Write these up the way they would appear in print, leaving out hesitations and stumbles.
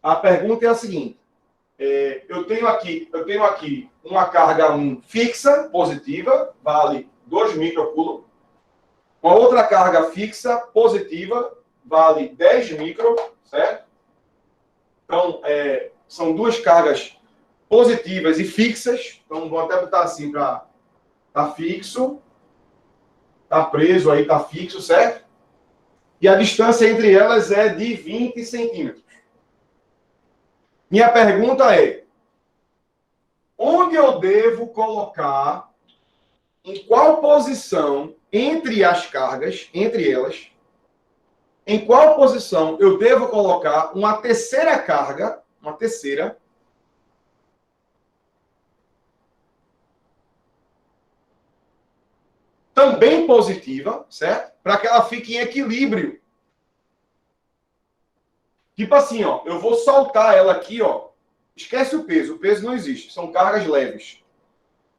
A pergunta é a seguinte. Eu tenho aqui uma carga 1 fixa, positiva, vale 2 microcoulomb. Uma outra carga fixa, positiva, vale 10 micro, certo? Então, são duas cargas positivas e fixas. Então, vou até botar assim para tá fixo. Tá preso aí, tá fixo, certo? E a distância entre elas é de 20 centímetros. Minha pergunta é: onde eu devo colocar, em qual posição entre as cargas, entre elas, em qual posição eu devo colocar uma terceira carga, também positiva, certo? Para que ela fique em equilíbrio. Tipo assim, ó, eu vou soltar ela aqui, ó. Esquece o peso não existe, são cargas leves.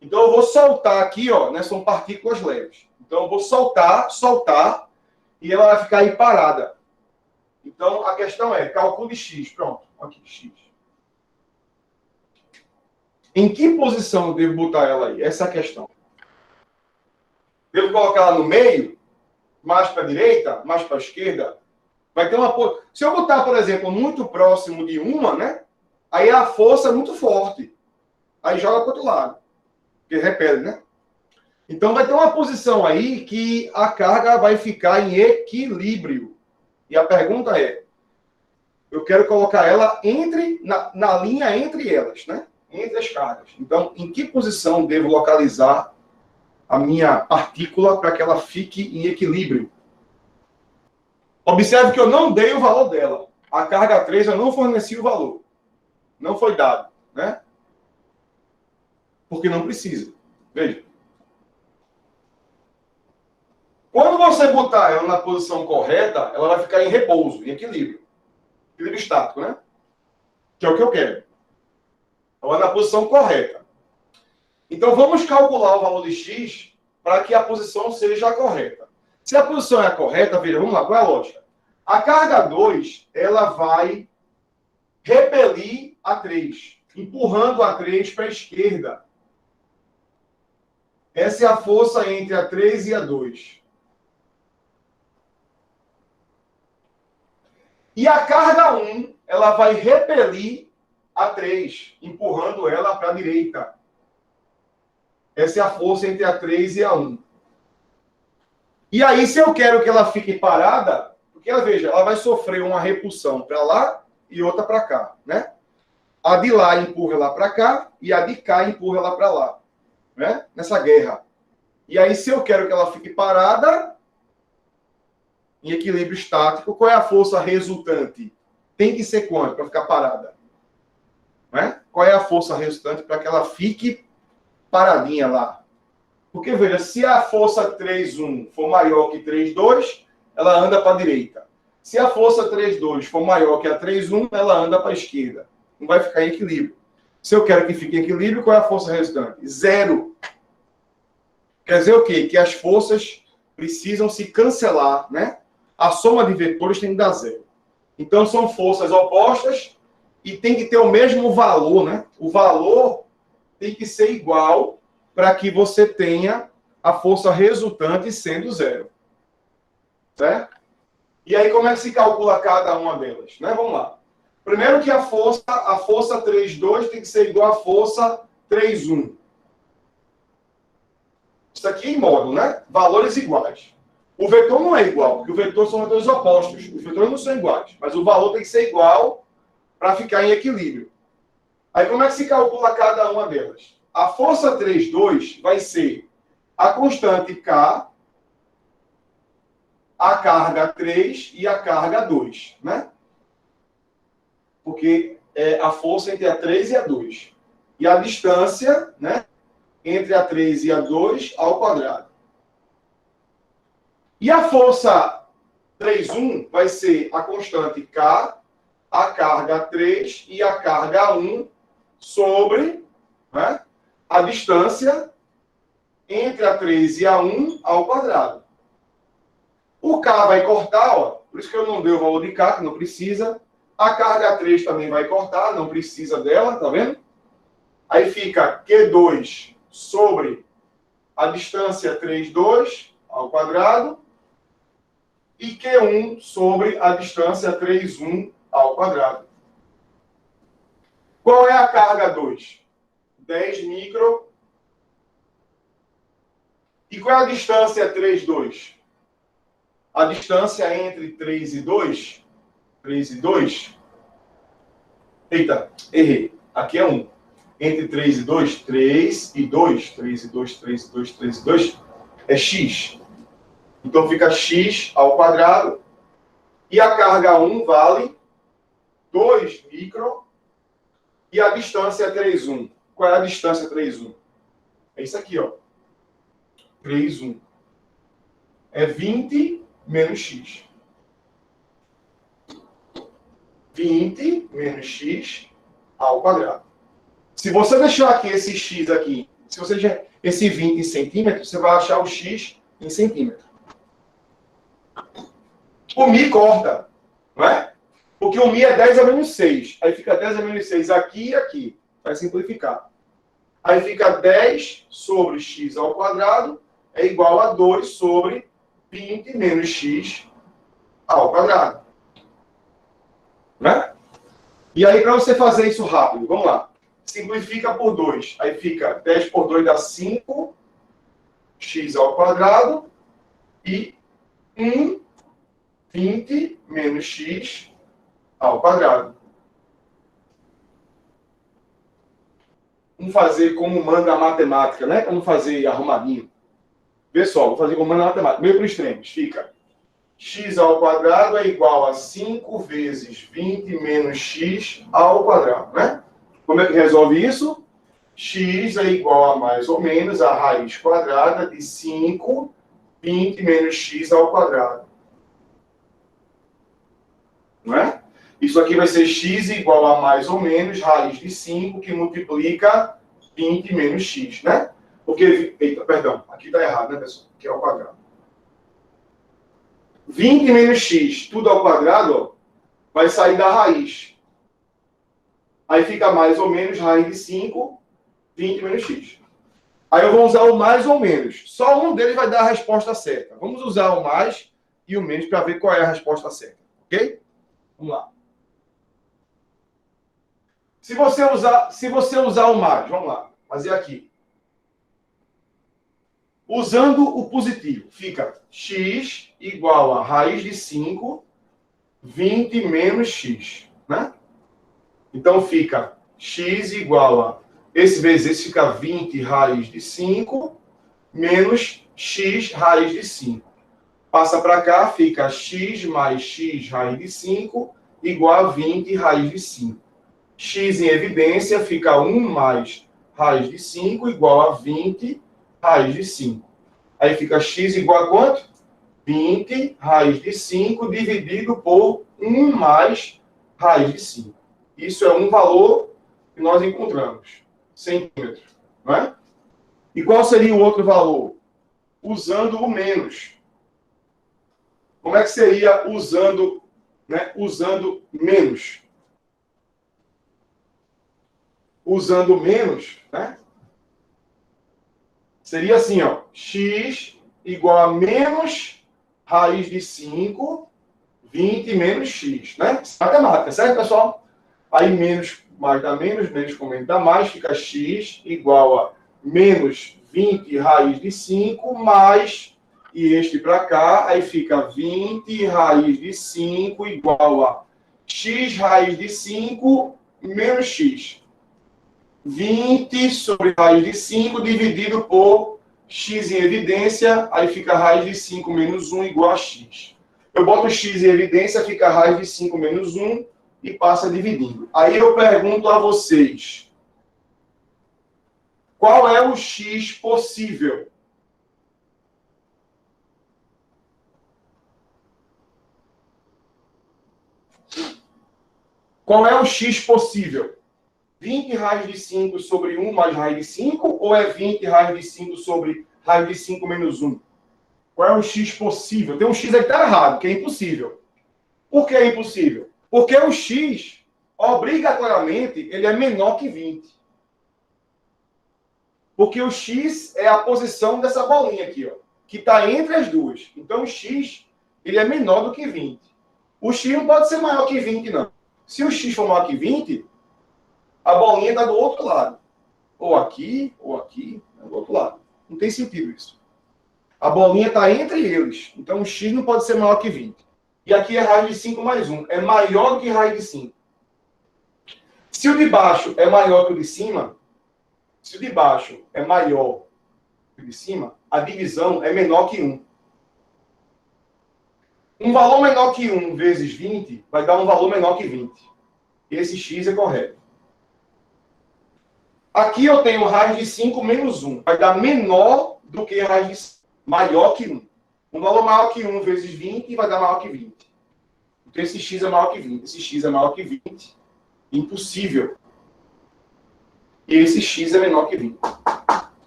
Então eu vou soltar aqui, ó, né? São partículas leves. Então eu vou soltar, e ela vai ficar aí parada. Então a questão é, calcule X, pronto, aqui X. Em que posição eu devo botar ela aí? Essa é a questão. Devo colocar ela no meio, mais para a direita, mais para a esquerda? Vai ter uma... Se eu botar, por exemplo, muito próximo de uma, né? Aí a força é muito forte. Aí joga para o outro lado. Porque repele, né? Então vai ter uma posição aí que a carga vai ficar em equilíbrio. E a pergunta é, eu quero colocar ela na linha entre elas, né? Entre as cargas. Então, em que posição devo localizar a minha partícula para que ela fique em equilíbrio? Observe que eu não dei o valor dela. A carga 3 eu não forneci o valor. Não foi dado, né? Porque não precisa. Veja. Quando você botar ela na posição correta, ela vai ficar em repouso, em equilíbrio. Equilíbrio estático, né? Que é o que eu quero. Ela na posição correta. Então, vamos calcular o valor de X para que a posição seja a correta. Se a posição é a correta, veja, vamos lá, qual é a lógica? A carga 2, ela vai repelir a 3, empurrando a 3 para a esquerda. Essa é a força entre a 3 e a 2. E a carga 1, ela vai repelir a 3, empurrando ela para a direita. Essa é a força entre a 3 e a 1. E aí, se eu quero que ela fique parada, porque veja, ela vai sofrer uma repulsão para lá e outra para cá, né? A de lá empurra ela para cá e a de cá empurra ela para lá, né? Nessa guerra. E aí, se eu quero que ela fique parada, em equilíbrio estático, qual é a força resultante? Tem que ser quanto para ficar parada? Né? Qual é a força resultante para que ela fique paradinha lá? Porque, veja, se a força 3,1 for maior que 3,2, ela anda para a direita. Se a força 3,2 for maior que a 3,1, ela anda para a esquerda. Não vai ficar em equilíbrio. Se eu quero que fique em equilíbrio, qual é a força resultante? Zero. Quer dizer o quê? Que as forças precisam se cancelar, né? A soma de vetores tem que dar zero. Então, são forças opostas e tem que ter o mesmo valor, né? O valor tem que ser igual para que você tenha a força resultante sendo zero. Certo? E aí, como é que se calcula cada uma delas? Né? Vamos lá. Primeiro que a força 3,2 tem que ser igual à força 3,1. Isso aqui em módulo, né? Valores iguais. O vetor não é igual, porque o vetor são vetores opostos. Os vetores não são iguais, mas o valor tem que ser igual para ficar em equilíbrio. Aí como é que se calcula cada uma delas? A força 3,2 vai ser a constante K, a carga 3 e a carga 2, né? Porque é a força entre a 3 e a 2. E a distância, né? Entre a 3 e a 2 ao quadrado. E a força 3,1 vai ser a constante K, a carga 3 e a carga 1 sobre, né, a distância entre a 3 e a 1 ao quadrado. O K vai cortar, ó, por isso que eu não dei o valor de K, que não precisa. A carga 3 também vai cortar, não precisa dela, tá vendo? Aí fica Q2 sobre a distância 3, 2 ao quadrado e Q1 sobre a distância 3, 1 ao quadrado. Qual é a carga 2? 10 micro. E qual é a distância 3, 2? A distância entre 3 e 2? 3 e 2? Eita, errei. Aqui é 1. Entre 3 e 2, 3 e 2, 3 e 2, 3 e 2, 3 e 2, é x. Então fica x ao quadrado. E a carga 1 vale 2 micro. E a distância é 3, 1. Qual é a distância 3, 1? É isso aqui, ó. 3, 1. É 20 menos x. 20 menos x ao quadrado. Se você deixar aqui esse x aqui, se você deixar esse 20 em centímetros, você vai achar o x em centímetro. O mi corta, não é? Porque o mi é 10 a menos 6. Aí fica 10 a menos 6 aqui e aqui. Vai simplificar. Aí fica 10 sobre x ao quadrado é igual a 2 sobre 20 menos x ao quadrado. Né? E aí, para você fazer isso rápido, vamos lá. Simplifica por 2. Aí fica 10 por 2 dá 5, x ao quadrado, e 1, 20 menos x ao quadrado. Vamos fazer como manda a matemática, né? Para não fazer arrumadinho. Pessoal, vou fazer como manda a matemática. Meio para os extremos. Fica x ao quadrado é igual a 5 vezes 20 menos x ao quadrado, né? Como é que resolve isso? X é igual a mais ou menos a raiz quadrada de 5, 20 menos x ao quadrado. Não é? Isso aqui vai ser x igual a mais ou menos raiz de 5, que multiplica 20 menos x, né? Porque, eita, perdão, aqui está errado, né, pessoal? Aqui é ao quadrado. 20 menos x, tudo ao quadrado, ó, vai sair da raiz. Aí fica mais ou menos raiz de 5, 20 menos x. Aí eu vou usar o mais ou menos. Só um deles vai dar a resposta certa. Vamos usar o mais e o menos para ver qual é a resposta certa. Ok? Vamos lá. Se você usar o mais, vamos lá, fazer aqui. Usando o positivo, fica x igual a raiz de 5, 20 menos x, né? Então fica x igual a, esse vezes esse fica 20 raiz de 5, menos x raiz de 5. Passa para cá, fica x mais x raiz de 5 igual a 20 raiz de 5. X em evidência fica 1 mais raiz de 5 igual a 20 raiz de 5. Aí fica x igual a quanto? 20 raiz de 5 dividido por 1 mais raiz de 5. Isso é um valor que nós encontramos. Centímetro. Não é? E qual seria o outro valor? Usando o menos. Como é que seria usando, né, usando menos? Usando menos, né? Seria assim, ó. X igual a menos raiz de 5, 20 menos x, né? Matemática, certo, pessoal? Aí menos mais dá menos, menos com menos dá mais, fica x igual a menos 20 raiz de 5 mais, e este para cá, aí fica 20 raiz de 5 igual a x raiz de 5 menos x. 20 sobre raiz de 5 dividido por x em evidência, aí fica raiz de 5 menos 1 igual a x. Eu boto x em evidência, fica raiz de 5 menos 1 e passa dividindo. Aí eu pergunto a vocês, qual é o x possível? Qual é o x possível? 20 raiz de 5 sobre 1 mais raiz de 5, ou é 20 raiz de 5 sobre raiz de 5 menos 1? Qual é o x possível? Tem um x aí que está errado, que é impossível. Por que é impossível? Porque o x, obrigatoriamente, ele é menor que 20. Porque o x é a posição dessa bolinha aqui, ó, que está entre as duas. Então, o x, ele é menor do que 20. O x não pode ser maior que 20, não. Se o x for maior que 20, a bolinha está do outro lado. Ou aqui, do outro lado. Não tem sentido isso. A bolinha está entre eles. Então, o x não pode ser maior que 20. E aqui é raiz de 5 mais 1. É maior do que raiz de 5. Se o de baixo é maior que o de cima, se o de baixo é maior que o de cima, a divisão é menor que 1. Um valor menor que 1 vezes 20 vai dar um valor menor que 20. Esse x é correto. Aqui eu tenho raiz de 5 menos 1. Vai dar menor do que raiz de 5. Maior que 1. Um valor maior que 1 vezes 20 vai dar maior que 20. Então esse x é maior que 20. Esse x é maior que 20. Impossível. E esse x é menor que 20.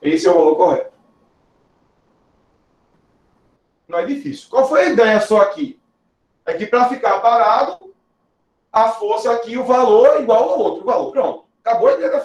Esse é o valor correto. Não é difícil. Qual foi a ideia só aqui? É que para ficar parado, a força aqui, o valor é igual ao outro valor. Pronto. Acabou a ideia